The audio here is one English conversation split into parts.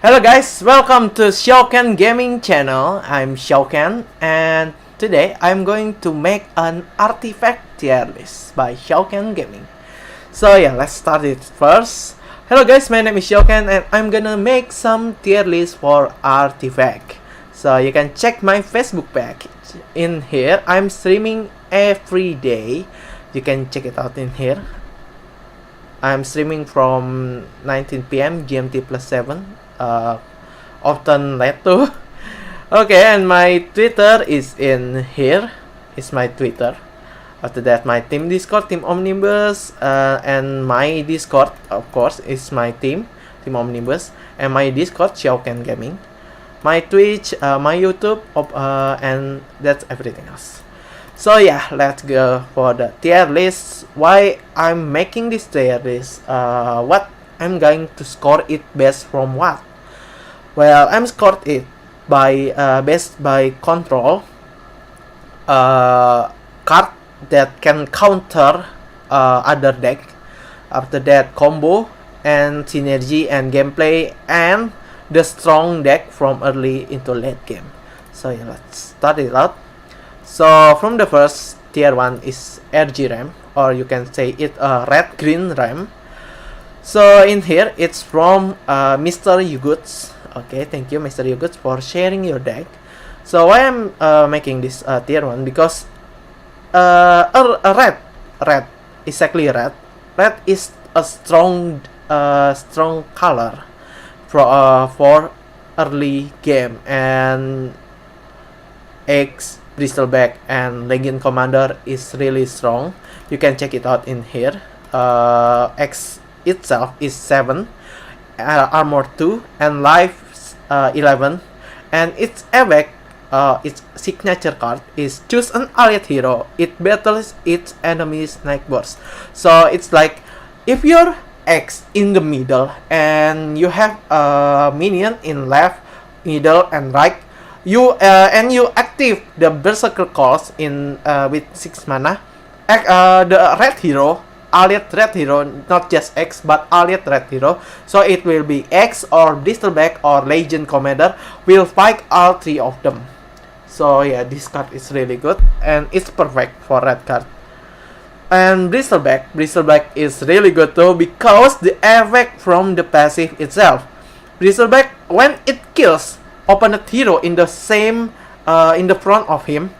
Hello guys, welcome to XiaoKen Gaming channel. I'm XiaoKen and today I'm going to make an artifact tier list by XiaoKen Gaming. So yeah, let's start it first. Hello guys, my name is XiaoKen and I'm gonna make some tier list for artifact. So you can check my Facebook page. In here, I'm streaming every day. You can check it out in here. I'm streaming from 19 PM GMT plus 7. Often late too. Okay, and my Twitter is in here. It's my Twitter. After that, my team Discord, Team Omnibus, and my Discord, of course, is my Team Omnibus, and my Discord, XiaoKen Gaming, my Twitch, my YouTube, and that's everything else. So yeah, let's go for the tier list. Why I'm making this tier list? What I'm going to score it based from what? Well, I'm scored it by based by control card that can counter other deck. After that, combo and synergy and gameplay and the strong deck from early into late game. So yeah, let's start it out. So from the first tier 1 is RG RAM, or you can say it red green RAM. So in here it's from Mr. Yuguts. Okay, thank you Mr. Yuguts for sharing your deck. So why I'm making this tier 1, because red, exactly red is a strong color for early game, and X, Bristleback, and Legion Commander is really strong. You can check it out in here. X itself is 7, armor 2, and life 11, and its effect, its signature card is choose an allied hero. It battles its enemy's night burst. So it's like if you're X in the middle and you have a minion in left, middle, and right, you active the Berserker Calls in with 6 mana. The red hero, allied red hero, not just X but allied red hero, so it will be X or Bristleback or Legion Commander will fight all 3 of them. So yeah, this card is really good and it's perfect for red card. And Bristleback is really good too, because the effect from the passive itself. Bristleback, when it kills opponent hero in the same in the front of him,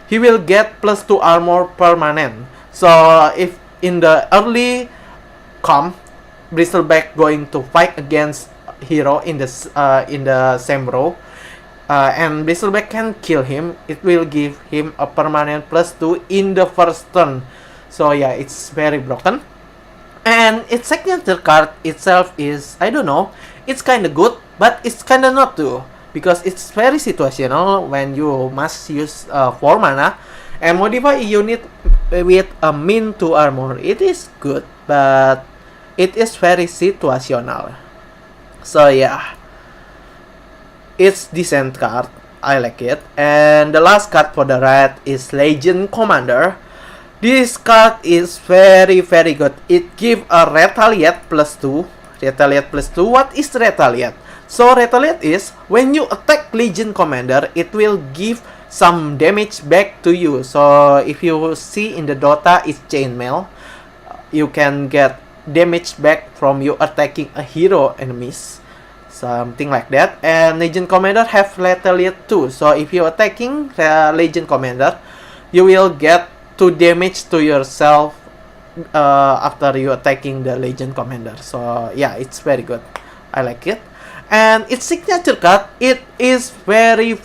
he will get +2 armor permanent. So if in the early comp, Bristleback going to fight against hero in the same row, and Bristleback can kill him, it will give him a permanent +2 in the first turn. So yeah, it's very broken. And its signature card itself is, I don't know, it's kinda good, but it's kinda not too, because it's very situational when you must use 4 mana and modify a unit with a min 2 armor. It is good, but it is very situational. So yeah, it's decent card. I like it. And the last card for the red is Legion Commander. This card is very good. It gives a retaliate +2. Retaliate +2. What is retaliate? So retaliate is when you attack Legion Commander, it will give some damage back to you. So if you see in the Dota, it's chainmail. You can get damage back from you attacking a hero enemies, something like that. And Legion Commander have retaliate too. So if you attacking Legion Commander, you will get 2 damage to yourself after you attacking the Legion Commander. So yeah, it's very good. I like it. And its signature card, it is very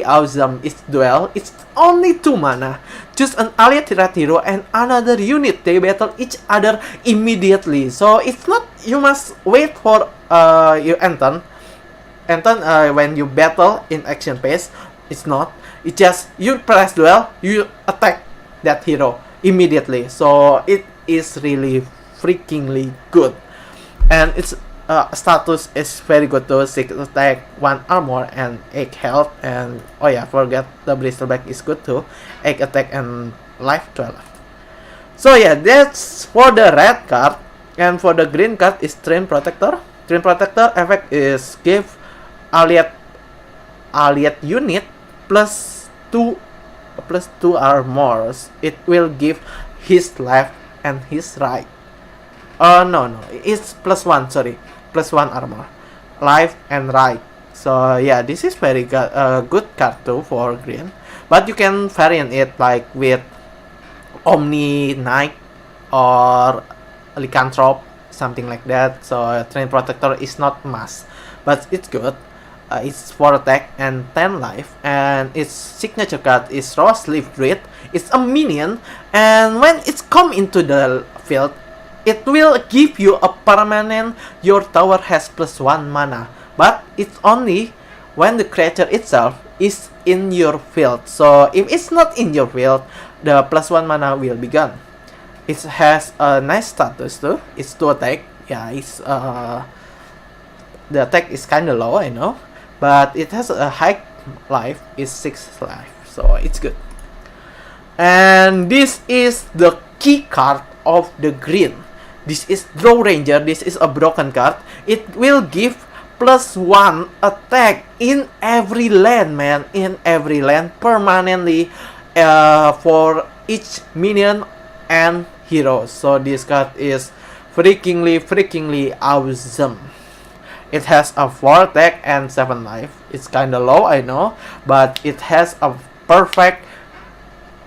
awesome. It's duel. It's only 2 mana. Choose an allied red hero and another unit. They battle each other immediately. So it's not you must wait for your Anton when you battle in action phase. It's not. It's just you press duel, you attack that hero immediately. So it is really freakingly good. And its status is very good too. 6 attack, 1 armor, and 8 health. And oh yeah, forget the Bristleback is good too. 8 attack and life 12. So yeah, that's for the red card. And for the green card is Train Protector. Twin Protector effect is give allied unit plus 2 armor. It will give his left and his right. No, it's +1, sorry, +1 armor, life and right. So yeah, this is very good card too for green, but you can variant it like with Omni Knight or Lycanthrope, something like that. So Twin Protector is not must, but it's good. It's 4 attack and 10 life, and its signature card is Rose Leaf Grid. It's a minion, and when it's come into the field, it will give you a permanent. Your tower has +1 mana, but it's only when the creature itself is in your field. So if it's not in your field, the +1 mana will be gone. It has a nice status too. It's 2 attack. Yeah, it's the attack is kinda low, I know, but it has a high life. It's 6 life, so it's good. And this is the key card of the green. This is Draw Ranger. This is a broken card. It will give +1 attack in every land, man. In every land permanently for each minion and hero. So this card is freakingly awesome. It has a 4 attack and 7 life. It's kinda low, I know, but it has a perfect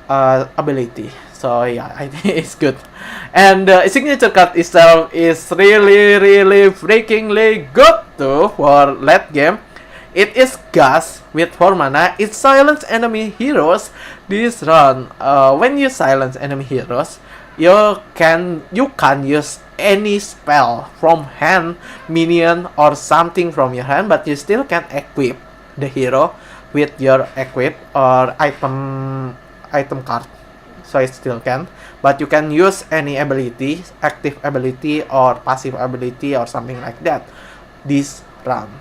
ability. So yeah, I think it's good. And the signature card itself is really freakingly good too for late game. It is Gas with 4 mana. It silence enemy heroes this round. When you silence enemy heroes, you can use any spell from hand, minion, or something from your hand, but you still can equip the hero with your equip or item card. So it still can, but you can use any ability, active ability or passive ability or something like that this round.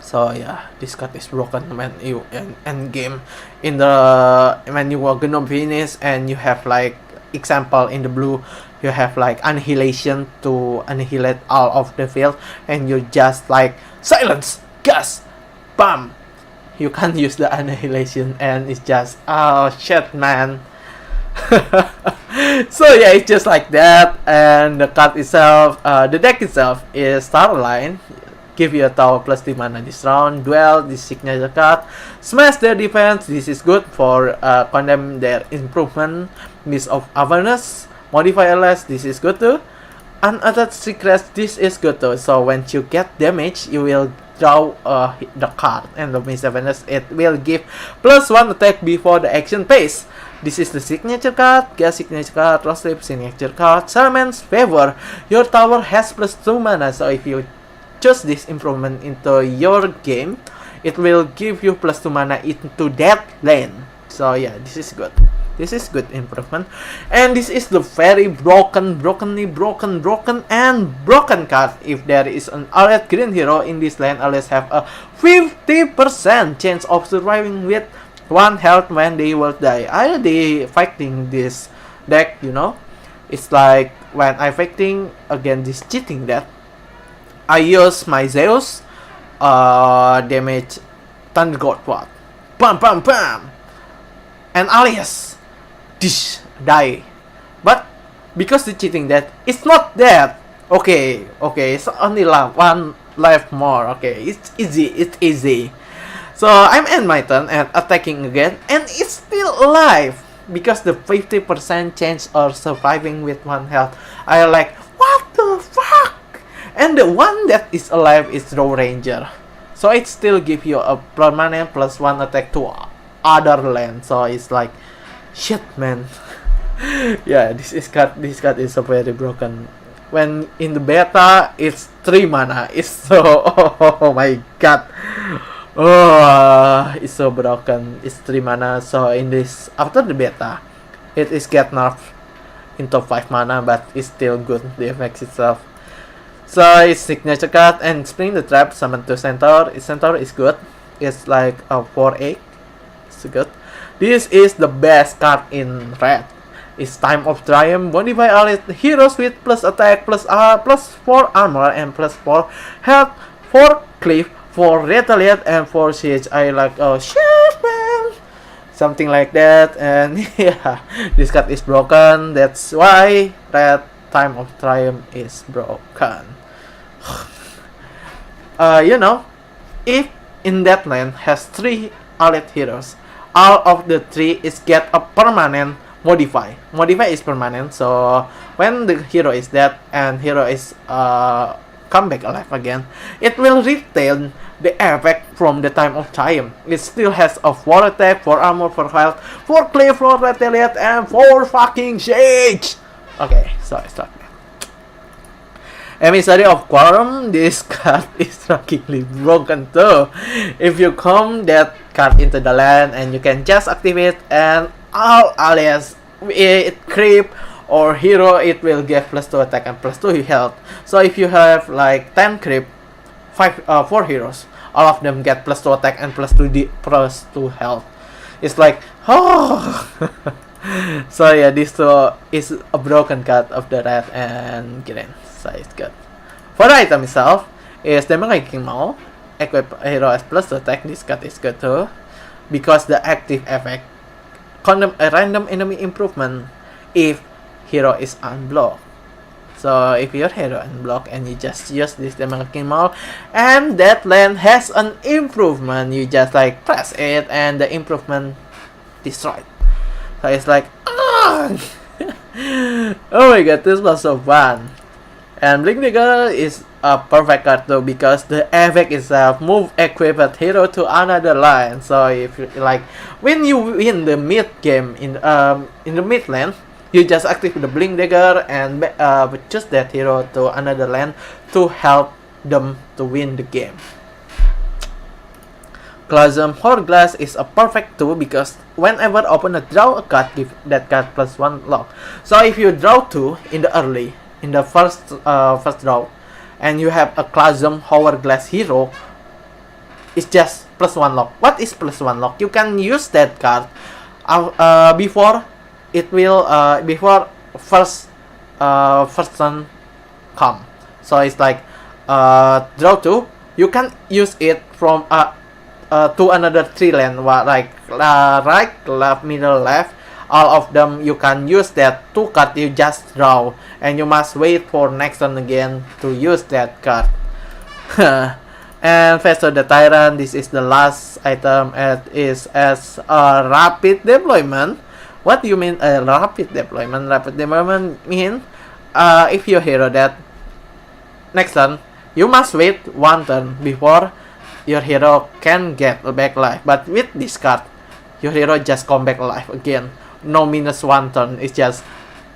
So yeah, this card is broken when you end game in the when you are gonna finish and you have like example in the blue, you have like annihilation to annihilate all of the field, and you just like silence, gas, bam. You can't use the annihilation, and it's just oh shit, man. So yeah, it's just like that. And the card itself, the deck itself is Starline. Give you a tower +3 mana this round. Duel, this signature card. Smash their defense. This is good for condemn their improvement. Mist of Awareness. Modify LS. This is good too. Unattached Secrets. This is good too. So when you get damage, you will draw the card, and the Mist of Awareness, it will give +1 attack before the action phase. This is the signature card, Gas signature card, Rose Leaf signature card, Shaman's Favor. Your tower has +2 mana, so if you choose this improvement into your game, it will give you +2 mana into that lane. So yeah, this is good. This is good improvement. And this is the very broken card. If there is an allied green hero in this lane, always have a 50% chance of surviving with 1 health when they will die. I already fighting this deck, you know. It's like when I fighting against this cheating deck, I use my Zeus damage Thunder God Quad. Bam bam bam. And alias dish die. But because the cheating deck, it's not dead. Okay, it's only 1 life more. Okay, it's easy. So I'm end my turn and attacking again, and it's still alive because the 50% chance of surviving with 1 health. I like, what the fuck? And the one that is alive is Draw Ranger, so it still give you a permanent +1 attack to other land. So it's like, shit, man. Yeah, this card is so very broken. When in the beta, it's 3 mana. It's so oh my god. Oh, it's so broken. It's 3 mana. So in this, after the beta, it is get nerfed into 5 mana, but it's still good, the effects itself. So it's signature card and Spring the Trap, summon to Centaur. Centaur is good. It's like a 4/8. It's good. This is the best card in red. It's Time of Triumph, modify all its heroes with plus attack, plus 4 armor, and plus 4 health, 4 cleave, 4 retaliate, and 4 siege. I like, oh shit, man! Something like that, and yeah, this card is broken. That's why Red Time of Triumph is broken. If in that land has 3 allied heroes, all of the 3 is get a permanent modify. Modify is permanent, so when the hero is dead and hero is come back alive again, it will retain the effect from the Time of Triumph. It still has a 4 attack, 4 armor, 4 health, 4 cleave, 4 retaliate, and 4 fucking siege. Okay, so I start. Emissary of Quorum, this card is shockingly broken too. If you come that card into the land and you can just activate, and all allies it creep or hero, it will give plus 2 attack and plus 2 health. So if you have like 10 creep, 4 heroes, all of them get plus 2 attack and plus 2 health. It's like, oh. So yeah, this is a broken card of the red and green. So it's good. For the item itself, is the King Maul. Equip a hero as plus 2 attack. This card is good too, because the active effect condemn a random enemy improvement if hero is unblocked. So if your hero unblocked and you just use this King Maul and that land has an improvement, you just like press it and the improvement destroyed. So it's like, oh my god, this was so fun. And Blink Dagger is a perfect card too, because the effect itself move equipped hero to another line. So if you like, when you win the mid game in the mid lane, you just activate the Blink Dagger and choose that hero to another lane to help them to win the game. Clasm Hourglass is a perfect tool, because whenever opponent draw a card, give that card plus 1 lock. So if you draw 2 in the early, in the first draw, and you have a Clasm Hourglass hero, it's just plus 1 lock. What is plus 1 lock? You can use that card before it will before first turn come. So it's like draw 2, you can use it from to another 3 lane, like right, left, middle, left. All of them you can use that 2 card you just draw, and you must wait for next turn again to use that card. And Festo the Tyrant, this is the last item. It is as a rapid deployment. What do you mean a rapid deployment? Rapid deployment mean if your hero dead next turn, you must wait 1 turn before your hero can get back alive. But with this card, your hero just come back alive again. No minus 1 turn. It's just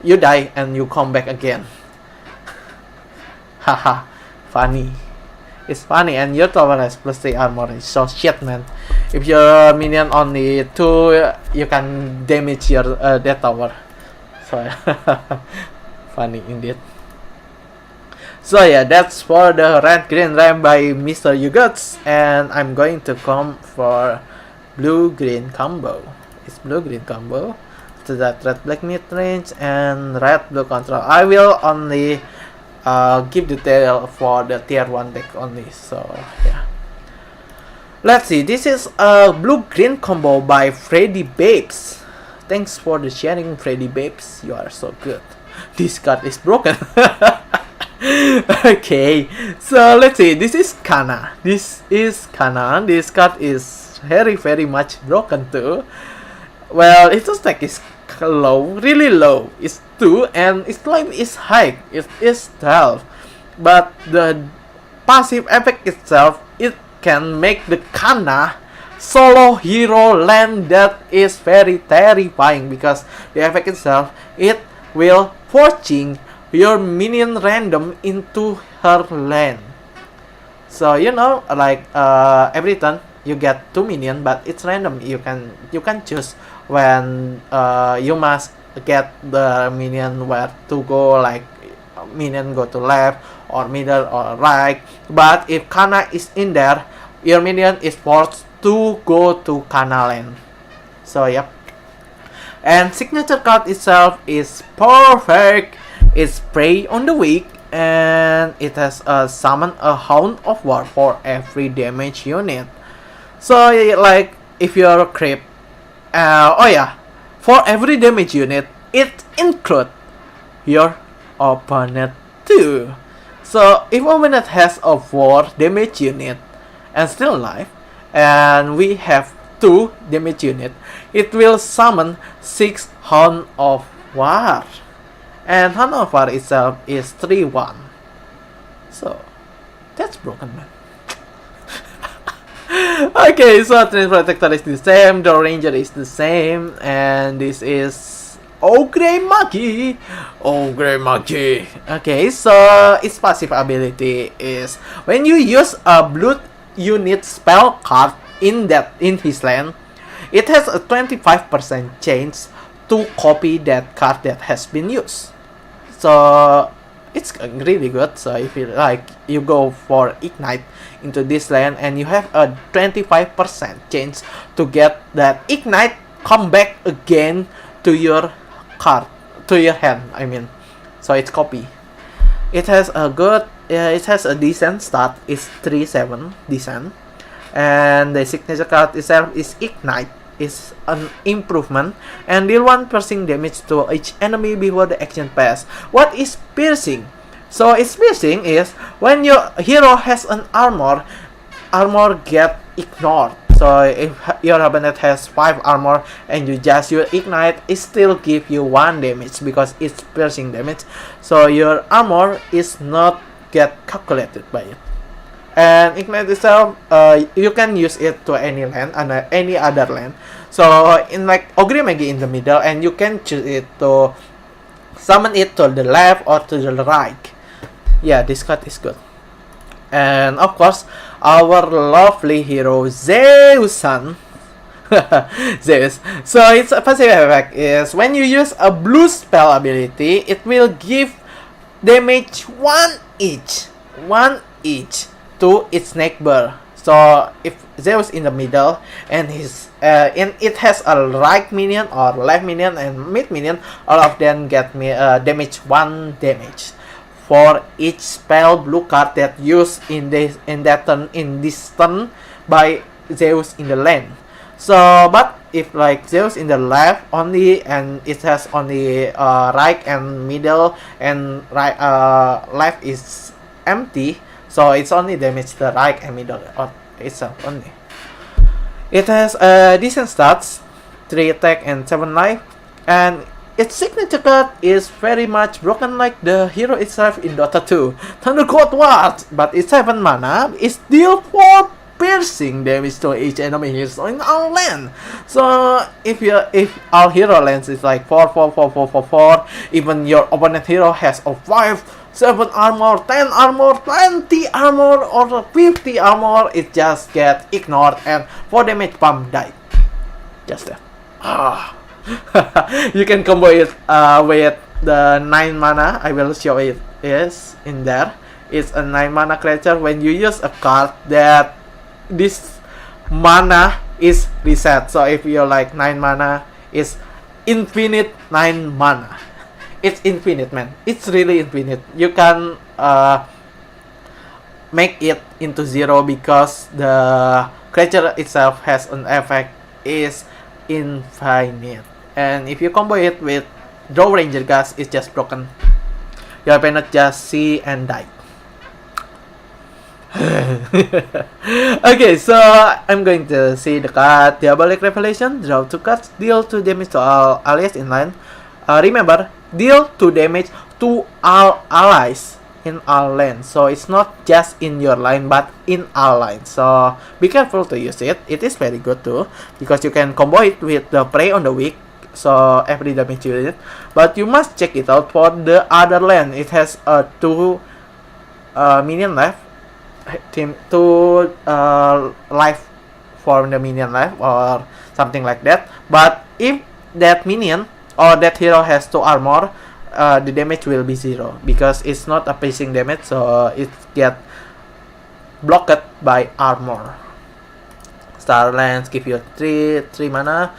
you die and you come back again. Haha, funny. It's funny, and your tower has plus 3 armor. It's so shit, man. If your minion only 2, you can damage your that tower. So funny indeed. So yeah, that's for the red green ram by Mr. Yuguts, and I'm going to come for blue green combo. It's blue green combo. To that red black mid range and red blue control. I will only give detail for the tier 1 deck only. So yeah. Let's see. This is a blue green combo by Freddy Babes. Thanks for the sharing, Freddy Babes. You are so good. This card is broken. Okay, so let's see. This is Kana. This card is very much broken too. Well, its attack is low, really low. It's 2, and its life is high. It is 12. But the passive effect itself, it can make the Kana solo hero land that is very terrifying, because the effect itself, it will forcing your minion random into her lane. So like every turn you get 2 minion, but it's random. You can choose when you must get the minion where to go, like minion go to left or middle or right. But if Kana is in there, your minion is forced to go to Kana lane. So yep. And signature card itself is perfect. It's prey on the weak, and it has a summon a Hound of War for every damage unit. So like if you're a creep, oh yeah, for every damage unit, it includes your opponent too. So if opponent has a 4 damage unit and still alive, and we have 2 damage unit, it will summon 6 Hound of War. And Hound of War itself is 3-1. So that's broken, man. Okay, so Train Protector is the same, the Ranger is the same, and this is Ogre Magi. Ogre Magi. Okay, so its passive ability is when you use a blue unit spell card in his land, it has a 25% chance to copy that card that has been used. So it's really good. So if you like, you go for Ignite into this land and you have a 25% chance to get that Ignite come back again to your card, to your hand, I mean. So it's copy. It has a good, it has a decent stat. It's 3-7 decent, and the signature card itself is Ignite. Is an improvement and deal 1 piercing damage to each enemy before the action pass. What is piercing? So its piercing is when your hero has an armor get ignored. So if your opponent has 5 armor and you just use Ignite, it still give you 1 damage because it's piercing damage. So your armor is not get calculated by it. And Ignite itself, you can use it to any land and any other land. So in like Ogre Magi in the middle, and you can choose it to summon it to the left or to the right. Yeah, this card is good. And of course, our lovely hero Zeus-san. Zeus. So its passive effect is when you use a blue spell ability, it will give damage 1 each. 1 each. To its neighbor. So if Zeus in the middle and it has a right minion or left minion and mid minion, all of them get me damage 1 damage for each spell blue card that used in this turn by Zeus in the lane. So but if like Zeus in the left only and it has only right and middle and right left is empty, so it's only damage the right and middle or itself only. It has decent stats, 3 attack and 7 life, and its signature card is very much broken like the hero itself in Dota 2, Thunder God Ward, but it's 7 mana, it's deal 4 piercing damage to each enemy hero in our land. So if our hero lands is like 4, even your opponent hero has a 5, 7 armor, 10 armor, 20 armor, or 50 armor, it just get ignored and 4 damage pump die. Just that. You can combo it with the 9 mana. I will show it is in there. It's a 9 mana creature. When you use a card that this mana is reset. So if you're like 9 mana, it's infinite 9 mana. It's infinite, man. It's really infinite. You can make it into 0 because the creature itself has an effect is infinite. And if you combo it with Draw Ranger Gas, it's just broken. Your opponent just see and die. Okay, so I'm going to see the card Diabolic Revelation. Draw 2 cards, deal 2 damage to all allies in line. Remember, deal 2 damage to all allies in all lanes. So it's not just in your line but in all lines. So be careful to use it. It is very good too because you can combo it with the prey on the weak. So every damage unit. But you must check it out for the other lane. It has 2 minion left. Team 2 life for the minion left or something like that. But if that minion or that hero has 2 armor, the damage will be 0 because it's not a piercing damage, so it get blocked by armor. Star Lance give you 3 mana.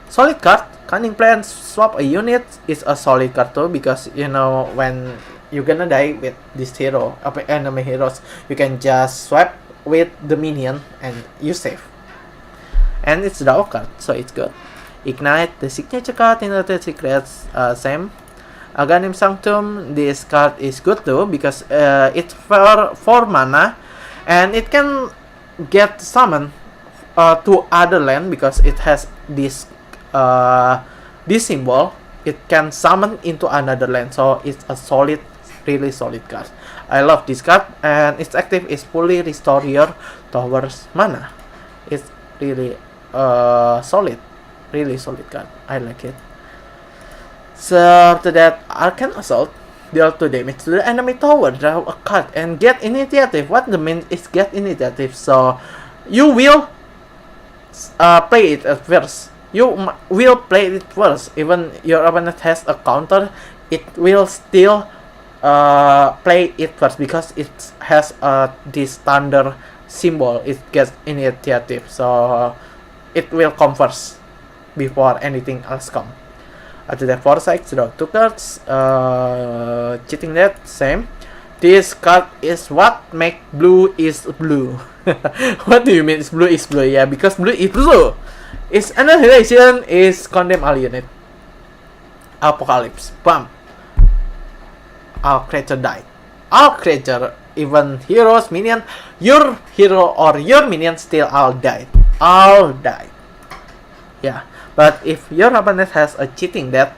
Solid card. Cunning Plan swap a unit is a solid card too, because you know when you're gonna die with this hero, enemy heroes, you can just swap with the minion and you save. And it's draw card, so it's good. Ignite, the signature card in the secrets, same. Aghanim Sanctum, this card is good too, because it's for 4 mana, and it can get summoned to other land, because it has this symbol. It can summon into another land, so it's a solid, really solid card. I love this card, and its active is fully restore your tower's mana. It's really solid, really solid card. I like it. So after that, Arcane Assault, deal 2 damage to the enemy tower, draw a card, and get initiative. What the mean is get initiative, so you will play it at first. You will play it first. Even your opponent has a counter, it will still play it first, because it has this thunder symbol. It gets initiative, so it will come first before anything else come. After that, Foresight, draw 2 cards. Cheating that, same. This card is what make blue is blue. What do you mean is blue is blue? Yeah, because blue is blue. Its annihilation is condemn all unit. Apocalypse, bam. All creature died. All creature, even heroes, minion, your hero or your minion still all died. All died. Yeah. But if your opponent has a cheating death,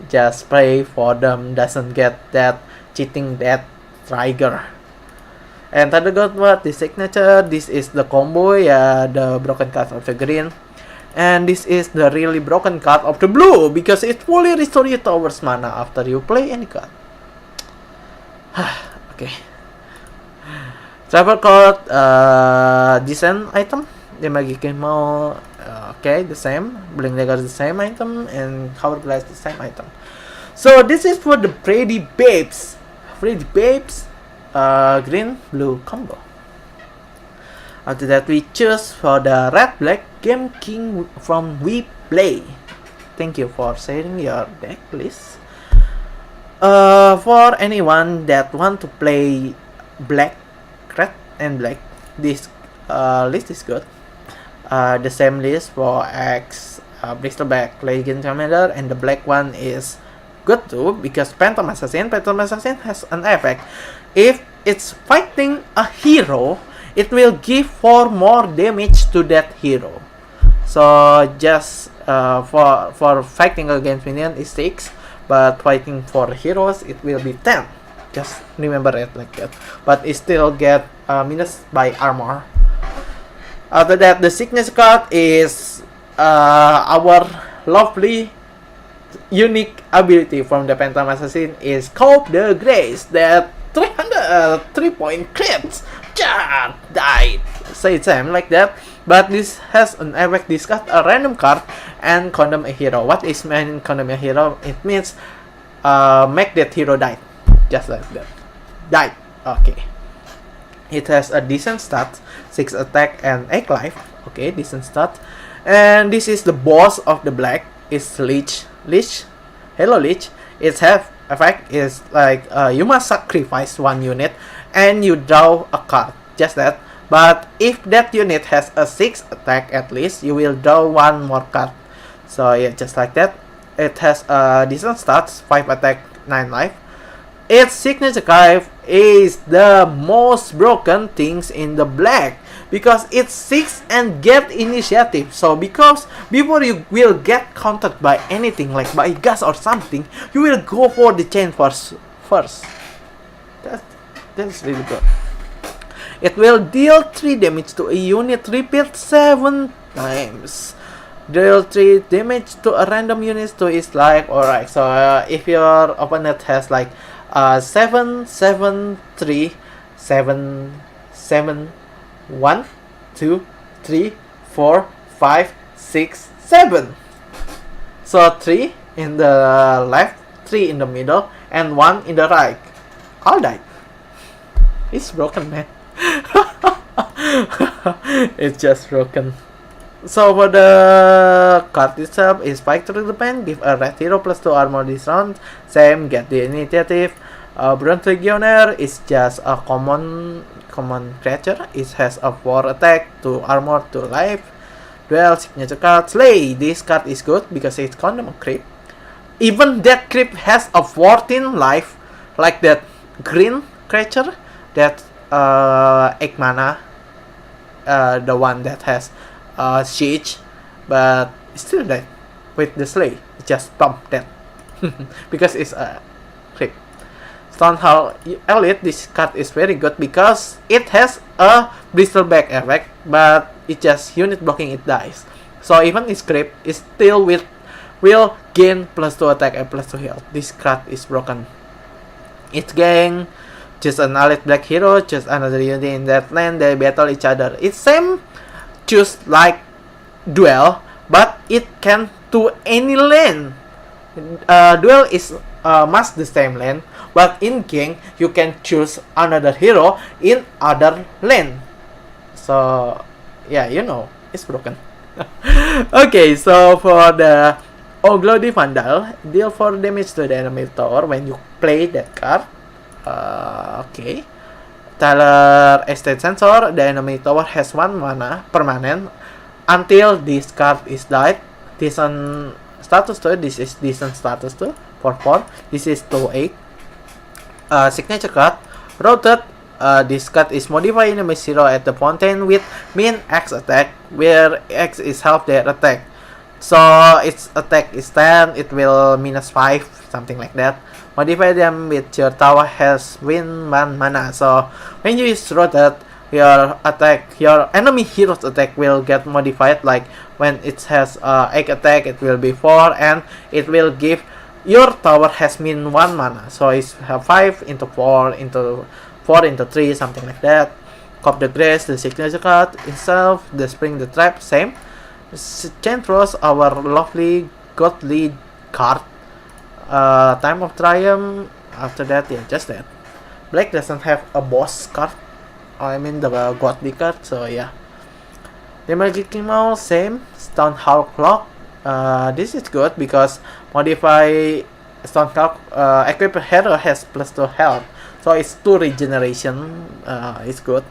just pray for them doesn't get that cheating death trigger. And Thunder God, what the signature? This is the combo, yeah, the broken card of the green, and this is the really broken card of the blue, because it fully restores your tower's mana after you play any card. Okay. Travel card, decent item. The magic mau okay, the same. Blink Dagger the same item, and Hourglass the same item. So this is for the Pretty Babes. Pretty Babes, green blue combo. After that, we choose for the red black Game King from We Play. Thank you for sharing your deck list. For anyone that want to play black, red, and black, this list is good. The same list for X, Bristleback, Legend Commander, and the black one is good too, because Phantom Assassin has an effect. If it's fighting a hero, it will give 4 more damage to that hero. So just for fighting against minion is 6, but fighting for heroes it will be 10. Just remember it like that. But it still get minus by armor. After that, the signature card is our lovely unique ability from the Phantom Assassin is Cope the Grace, that 3-point crits. Died. Say it's same like that. But this has an effect, discard a random card and condemn a hero. What is mean condemn a hero? It means make that hero die. Just like that. Die. Okay. It has a decent stat, 6 attack and 8 life. Okay, decent stat. And this is the boss of the black. It's Lich. Hello Lich. Its have effect is like you must sacrifice 1 unit and you draw a card. Just that. But if that unit has a 6 attack at least, you will draw 1 more card. So yeah, just like that. It has a decent stats, 5 attack, 9 life. Its signature card is the most broken things in the black, because it's 6 and get initiative. So because before you will get countered by anything like by gas or something, you will go for the chain first. That's really good. It will deal 3 damage to a unit, repeat 7 times. Deal 3 damage to a random unit to its life. Alright, so if your opponent has like 7, 7, 3, 7, 7, 1, 2, 3, 4, 5, 6, 7. So 3 in the left, 3 in the middle, and 1 in the right. All died. It's broken, man. It's just broken. So for the card itself is fight through the pen, give a red hero plus 2 armor this round, same, get the initiative. Bronze Legionnaire is just a common creature, it has a 4 attack, 2 armor, 2 life. Duel signature card, Slay, this card is good because it's condom a creep. Even that creep has a 14 life, like that green creature, that 8 mana, the one that has siege, but still dead with the Slay. It just pump that because it's a creep. Stonehull Elite, this card is very good because it has a bristleback effect, but it just unit blocking it dies. So even its creep is still will gain plus 2 attack and plus 2 health. This card is broken. Its gang, just an elite black hero, just another unit in that land, they battle each other. It's same choose like duel, but it can to any lane. Duel is must the same lane, but in gang you can choose another hero in other lane. So yeah, you know, it's broken. Okay, so for the Oglody Vandal, deal 4 damage to the enemy tower when you play that card. Okay. Tyler Estate Sensor, the enemy tower has 1 mana permanent until this card is died. Decent status 2, this is decent status 2 for 4. This is 2-8. Signature card, Routed. This card is modify enemy hero at the fountain with min X attack, where X is half their attack. So its attack is 10, it will minus 5, something like that. Modify them with your tower has win 1 mana. So when you use Rotate, your enemy hero's attack will get modified. Like when it has 8 attack, it will be 4, and it will give your tower has min 1 mana. So it's 5 into 4 into 4 into 3, something like that. Cop the Grace, the signature card itself, the Spring the Trap, same. Chantros, our lovely godly card. Time of Triumph, after that, yeah, just that. Black doesn't have a boss card, I mean the godly card, so yeah. The Magic Mouse, same. Stonehull Clock, this is good because modify Stonehull, equip hero has plus 2 health, so it's 2 regeneration, it's good.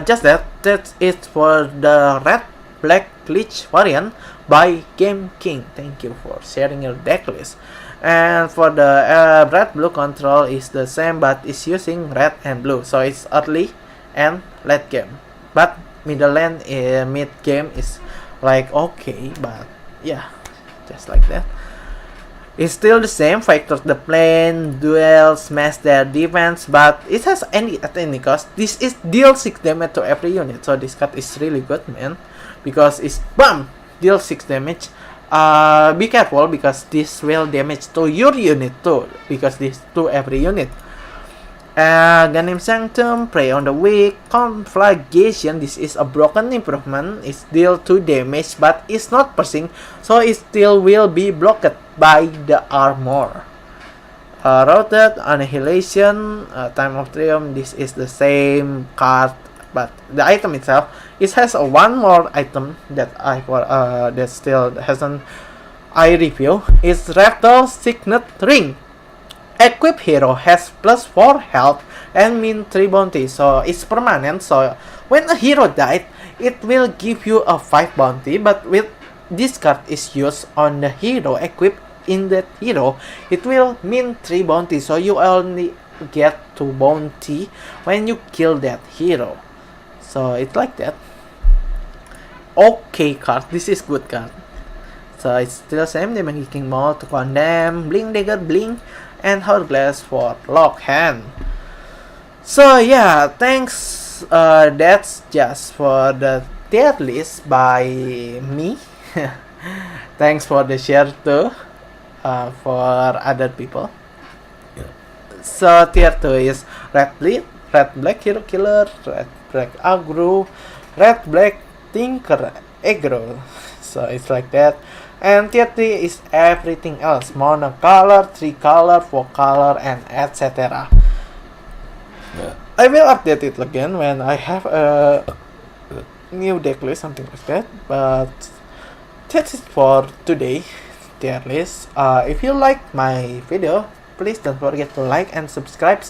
Just that it for the red black glitch variant by Game King. Thank you for sharing your deck list. And for the red blue control is the same, but it's using red and blue, so it's early and late game. But middle lane mid game is like okay, but yeah, just like that. It's still the same, fight the plane, duel, smash their defense, but it has at any cost. This is deal 6 damage to every unit, so this card is really good, man, because it's BAM! Deal 6 damage. Be careful because this will damage to your unit too, because this to every unit. Ganem Sanctum, Prey on the Weak, Conflagration, this is a broken improvement, it's deal 2 damage, but it's not piercing, so it still will be blocked by the armor. Routed, Annihilation, Time of Triumph, this is the same card, but the item itself, it has one more item that that still hasn't I review. It's Raptor Signet Ring. Equip hero has plus 4 health and min 3 bounty, so it's permanent. So when a hero died, it will give you a 5 bounty, but with this card is used on the hero equipped in that hero, it will min 3 bounty, so you only get 2 bounty when you kill that hero. So it's like that. Okay card, this is good card. So it's still same, they making more to condemn, Blink Dagger Blink, and Hourglass for lock hand. So yeah, thanks. That's just for the tier list by me. Thanks for the share too, for other people. So tier 2 is Red Bleed, Red Black Hero Killer, Red Black Aggro, Red Black Tinker Aggro. So it's like that. And tier 3 is everything else, mono color, 3 color, 4 color, and etc. I will update it again when I have a new decklist, something like that. But that's it for today, dear list. If you like my video, please don't forget to like and subscribe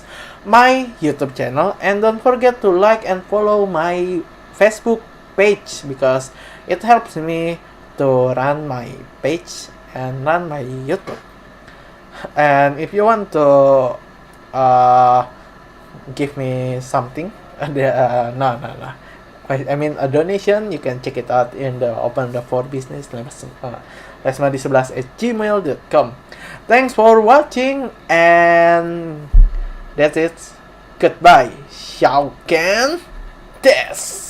my YouTube channel, and don't forget to like and follow my Facebook page because it helps me to run my page and run my YouTube. And if you want to give me something, no. I mean a donation, you can check it out in the Open the for Business lesmadi11@gmail.com. Thanks for watching, and that's it. Goodbye. XiaoKen. This.